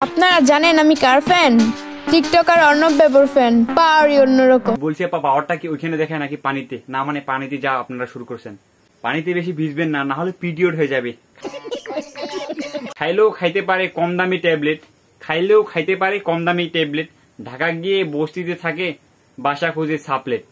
আপনারা জানেন আমি কার ফ্যান? টিকটকার অর্ণব বেবর ফ্যান। পাওয়ারই অন্যরকম। বলছি আপা পাওয়ারটা কি ওইখানে দেখায় নাকি পানিতে? না মানে পানিতে যা আপনারা শুরু করছেন, পানিতে বেশি ভিজবেন না, না হলে পিরিয়ড হয়ে যাবে। খাইলেও খাইতে পারে কম দামি ট্যাবলেট, খাইলেও খাইতে পারে কম দামি ট্যাবলেট, ঢাকা গিয়ে বস্তিতে থাকে বাসা খুঁজে সাপলেট।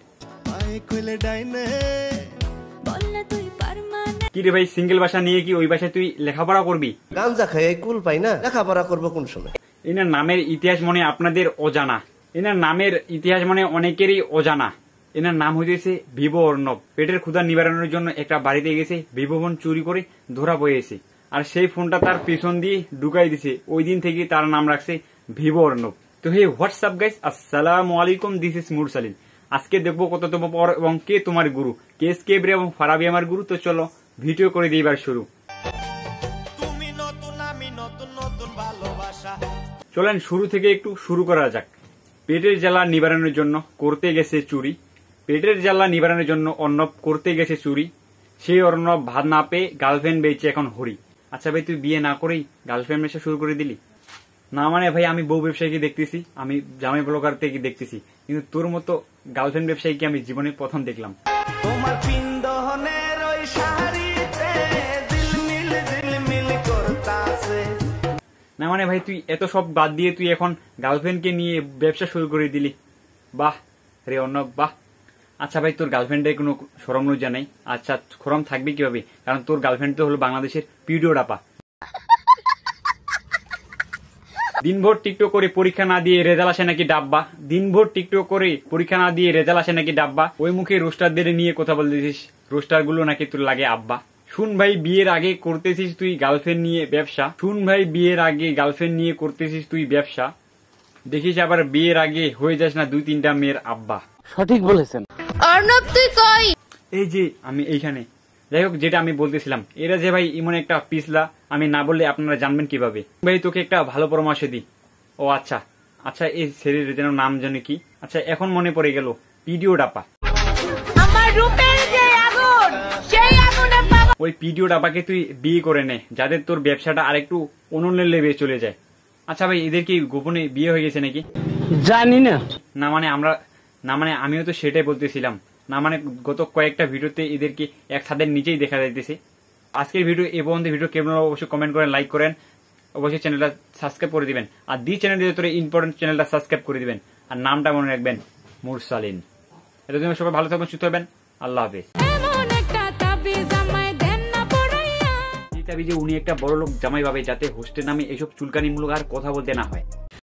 কি রে ভাই, সিঙ্গেল বাসা নিয়ে কি ওই বাসায় তুই লেখাপড়া করবি? গাঞ্জা খাই কুল পাই না, লেখাপড়া করবো কোন সময়? এনার নামের ইতিহাস মনে আপনাদের অজানা, এনার নামের ইতিহাস মনে অনেকেরই অজানা। এনার নাম হইতেছে ভিভো অর্ণব। পেটের ক্ষুধা নিবারণের জন্য একটা বাড়িতে গেছে, ভিভো ফোন চুরি করে ধরা পড়েছে, আর সেই ফোনটা তার পেছন দিয়ে ঢুকাই দিছে। ওই দিন থেকে তার নাম রাখছে ভিভো অর্ণব। তো হে হোয়াটসঅ্যাপ গাইস, আসসালামু আলাইকুম, দিস ইজ মুরসালিন। আজকে দেখবো কত তোমার পর এবং কে তোমার গুরু, কেস কেবরে এবং ফারাবি আমার গুরু। তো চলো ভিডিও করে দিই এবার শুরু। চলেন শুরু থেকে একটু শুরু করা যাক। পেটের জ্বালা নিবারণের জন্য করতে গেছে চুরি, পেটের জ্বালা নিবারণের জন্য অর্ণব করতে গেছে চুরি। সেই অর্ণব ভাত না পেয়ে গার্লফ্রেন্ড বেঁচে এখন হরি। আচ্ছা ভাই, তুই বিয়ে না করেই গার্লফ্রেন্ড ব্যবসা শুরু করে দিলি? না মানে ভাই, আমি বউ ব্যবসায়ীকে দেখতেছি, আমি জামাই ব্লগার থেকে দেখতেছি, কিন্তু তোর মতো গার্লফ্রেন্ড ব্যবসায়ীকে আমি জীবনে প্রথম দেখলাম। তোমার পিন্দনের ওই শাড়িতে ঝিলমিল ঝিলমিল করতাছে। না মানে ভাই, তুই এত সব বাদ দিয়ে তুই এখন গার্লফ্রেন্ডকে নিয়ে ব্যবসা শুরু করে দিলি। বাহ রে অর্ণব, বাহ। আচ্ছা ভাই, তোর গার্লফ্রেন্ডের কোনো শরম লজ্জা নেই? আচ্ছা, শরম থাকবে কিভাবে, কারণ তোর গার্লফ্রেন্ড তো হলো বাংলাদেশের পিরিয়ড আপা। দিনভর টিকটক করে পরীক্ষা না দিয়ে রেজাল্ট আসে নাকি ডাব্বা, দিনভর টিকটক করে পরীক্ষা না দিয়ে রেজাল্ট আসে নাকি ডাব্বা। ওই মুখে রোস্টারদের নিয়ে কথা বলতেছিস, রোস্টার গুলো নাকি তোর লাগে আব্বা। শুন ভাই, বিয়ের আগে করতেছিস তুই গার্লফ্রেন্ড নিয়ে ব্যবসা, শুন ভাই, বিয়ের আগে গার্লফ্রেন্ড নিয়ে করতেছিস তুই ব্যবসা, দেখিস আবার বিয়ের আগে হয়ে যাস না 2-3টা মেয়ের আব্বা। সঠিক বলেছেন। অর্ণব তুই কই? এই যে আমি এইখানে। যাই হোক, যেটা আমি বলতেছিলাম, এরা যে ভাই এমন একটা পিছলা, আমি না বললে আপনারা জানবেন কিভাবে? ভাই তোকে একটা ভালো পরামর্শ দিই। ও আচ্ছা আচ্ছা, এই ছেলের যেন নাম জানি কি, আচ্ছা এখন মনে পড়ে গেল, পিরিয়ড আপা। আমার রূপের যে আগুন, সেই আগুনে বাবা। ওই পিরিয়ড আপাকে তুই বিয়ে করে নে, যাদের তোর ব্যবসাটা আরেকটু অনন্যের লেভেলে চলে যায়। আচ্ছা ভাই, এদের কি গোপনে বিয়ে হয়ে গেছে নাকি? জানি না। না মানে আমিও তো সেটাই বলতেছিলাম। না মানে গত কয়েকটা ভিডিওতে এদেরকে এক ছাদের নিচেই দেখা যাইতেছে। আজকের ভিডিও এই পর্যন্ত, ভিডিও কেমন অবশ্যই কমেন্ট করেন, লাইক করেন, অবশ্যই চ্যানেলটা সাবস্ক্রাইব করে দিবেন, আর দি চ্যানেল ভিতরে ইম্পর্টেন্ট চ্যানেলটা সাবস্ক্রাইব করে দিবেন, আর নামটা মনে রাখবেন মুরসালিন। এটা তুমি সবাই ভালো থাকবেন, সুস্থ হবেন, আল্লাহ হাফেজ। উনি একটা বড় লোক জামাই পাবে, যাতে হোস্টের নামে এইসব চুলকানিমূলক আর কথা বলতে না হয়।